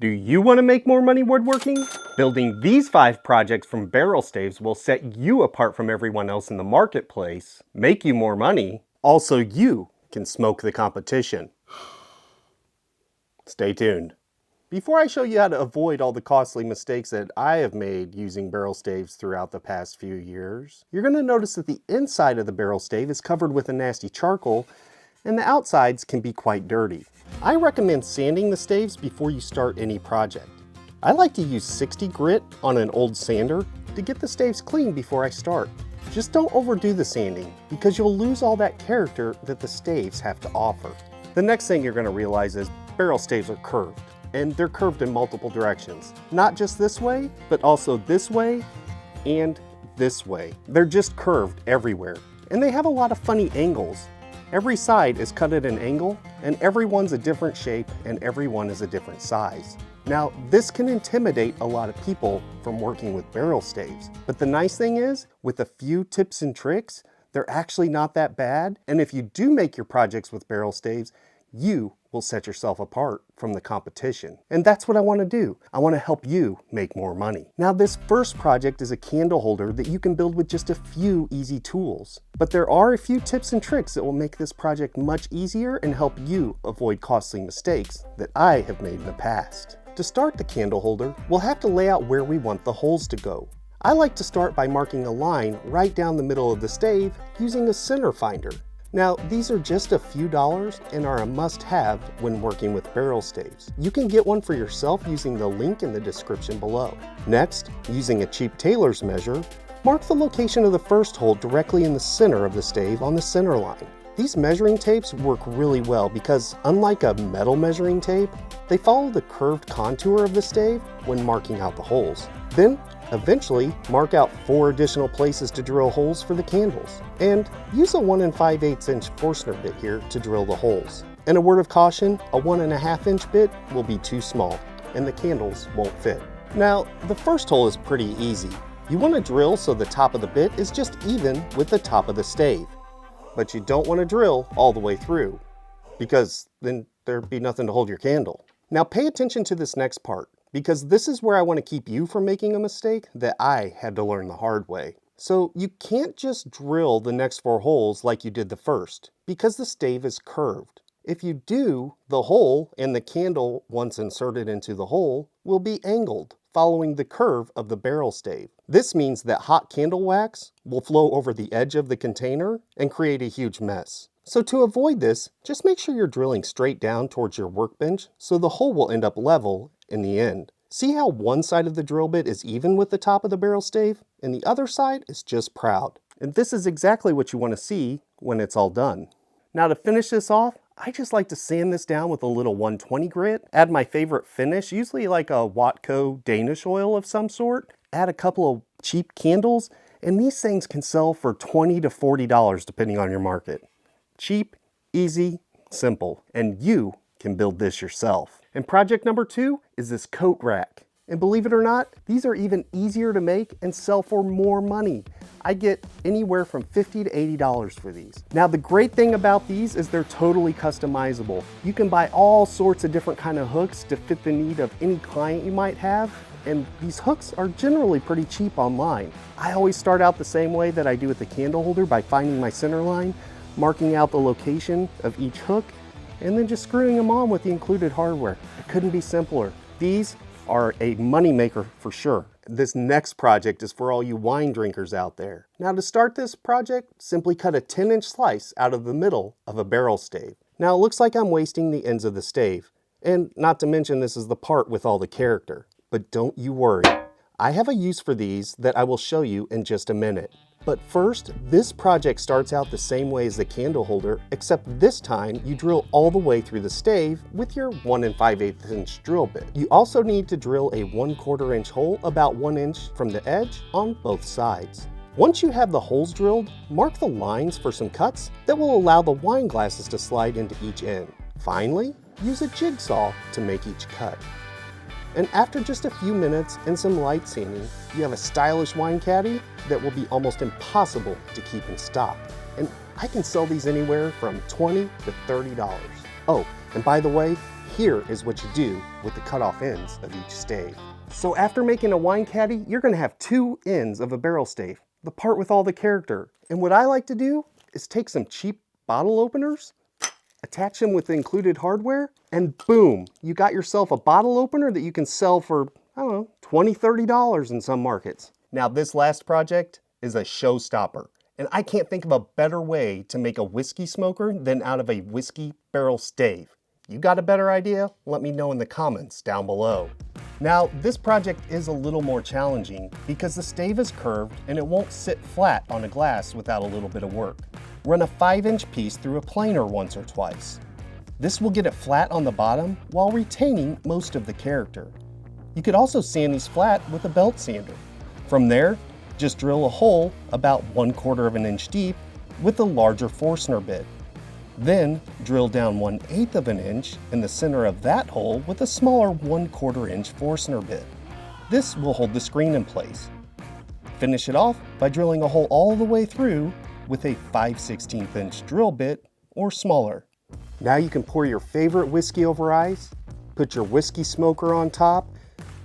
Do you want to make more money woodworking? Building these 5 projects from barrel staves will set you apart from everyone else in the marketplace, make you more money. Also, you can smoke the competition. Stay tuned. Before I show you how to avoid all the costly mistakes that I have made using barrel staves throughout the past few years, you're going to notice that the inside of the barrel stave is covered with a nasty charcoal, and the outsides can be quite dirty. I recommend sanding the staves before you start any project. I like to use 60 grit on an old sander to get the staves clean before I start. Just don't overdo the sanding because you'll lose all that character that the staves have to offer. The next thing you're going to realize is barrel staves are curved, and they're curved in multiple directions. Not just this way, but also this way and this way. They're just curved everywhere, and they have a lot of funny angles. Every side is cut at an angle, and everyone's a different shape, and everyone is a different size. Now, this can intimidate a lot of people from working with barrel staves. But the nice thing is, with a few tips and tricks, they're actually not that bad. And if you do make your projects with barrel staves, you will set yourself apart from the competition. And that's what I want to do. I want to help you make more money. Now, this first project is a candle holder that you can build with just a few easy tools. But there are a few tips and tricks that will make this project much easier and help you avoid costly mistakes that I have made in the past. To start the candle holder, we'll have to lay out where we want the holes to go. I like to start by marking a line right down the middle of the stave using a center finder. Now, these are just a few dollars and are a must-have when working with barrel staves. You can get one for yourself using the link in the description below. Next, using a cheap tailor's measure, mark the location of the first hole directly in the center of the stave on the center line. These measuring tapes work really well because, unlike a metal measuring tape, they follow the curved contour of the stave when marking out the holes. Then, eventually, mark out 4 additional places to drill holes for the candles. And use a 1 5/8 inch Forstner bit here to drill the holes. And a word of caution, a 1 1/2 inch bit will be too small, and the candles won't fit. Now, the first hole is pretty easy. You want to drill so the top of the bit is just even with the top of the stave. But you don't want to drill all the way through, because then there'd be nothing to hold your candle. Now pay attention to this next part, because this is where I want to keep you from making a mistake that I had to learn the hard way. So you can't just drill the next 4 holes like you did the first, because the stave is curved. If you do, the hole and the candle, once inserted into the hole, will be angled, following the curve of the barrel stave. This means that hot candle wax will flow over the edge of the container and create a huge mess. So to avoid this, just make sure you're drilling straight down towards your workbench so the hole will end up level in the end. See how one side of the drill bit is even with the top of the barrel stave and the other side is just proud. And this is exactly what you want to see when it's all done. Now to finish this off, I just like to sand this down with a little 120 grit, add my favorite finish, usually like a Watco Danish oil of some sort, add a couple of cheap candles, and these things can sell for $20 to $40 depending on your market. Cheap, easy, simple, and you can build this yourself. And project number 2 is this coat rack. And believe it or not, these are even easier to make and sell for more money. I get anywhere from $50 to $80 for these. Now the great thing about these is they're totally customizable. You can buy all sorts of different kind of hooks to fit the need of any client you might have, and these hooks are generally pretty cheap online. I always start out the same way that I do with the candle holder by finding my center line, marking out the location of each hook, and then just screwing them on with the included hardware. It couldn't be simpler. These are a money maker for sure. This next project is for all you wine drinkers out there. Now to start this project, simply cut a 10-inch slice out of the middle of a barrel stave. Now it looks like I'm wasting the ends of the stave, and not to mention this is the part with all the character. But don't you worry, I have a use for these that I will show you in just a minute. But first, this project starts out the same way as the candle holder, except this time you drill all the way through the stave with your 1 5/8 inch drill bit. You also need to drill a 1/4 inch hole about 1 inch from the edge on both sides. Once you have the holes drilled, mark the lines for some cuts that will allow the wine glasses to slide into each end. Finally, use a jigsaw to make each cut. And after just a few minutes and some light sanding, you have a stylish wine caddy that will be almost impossible to keep in stock. And I can sell these anywhere from $20 to $30. Oh, and by the way, here is what you do with the cut-off ends of each stave. So after making a wine caddy, you're gonna have two ends of a barrel stave, the part with all the character. And what I like to do is take some cheap bottle openers, attach them with the included hardware, and boom, you got yourself a bottle opener that you can sell for, I don't know, $20, $30 in some markets. Now this last project is a showstopper, and I can't think of a better way to make a whiskey smoker than out of a whiskey barrel stave. You got a better idea? Let me know in the comments down below. Now, this project is a little more challenging because the stave is curved and it won't sit flat on a glass without a little bit of work. Run a 5-inch piece through a planer once or twice. This will get it flat on the bottom while retaining most of the character. You could also sand these flat with a belt sander. From there, just drill a hole about 1/4 of an inch deep with a larger Forstner bit. Then drill down 1/8 of an inch in the center of that hole with a smaller 1/4 inch Forstner bit. This will hold the screen in place. Finish it off by drilling a hole all the way through with a 5/16 inch drill bit or smaller. Now you can pour your favorite whiskey over ice, put your whiskey smoker on top,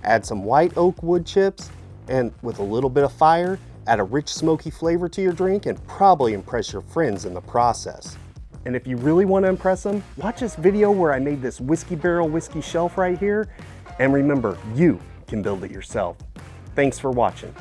add some white oak wood chips, and with a little bit of fire, add a rich smoky flavor to your drink and probably impress your friends in the process. And if you really want to impress them, watch this video where I made this whiskey barrel whiskey shelf right here. And remember, you can build it yourself. Thanks for watching.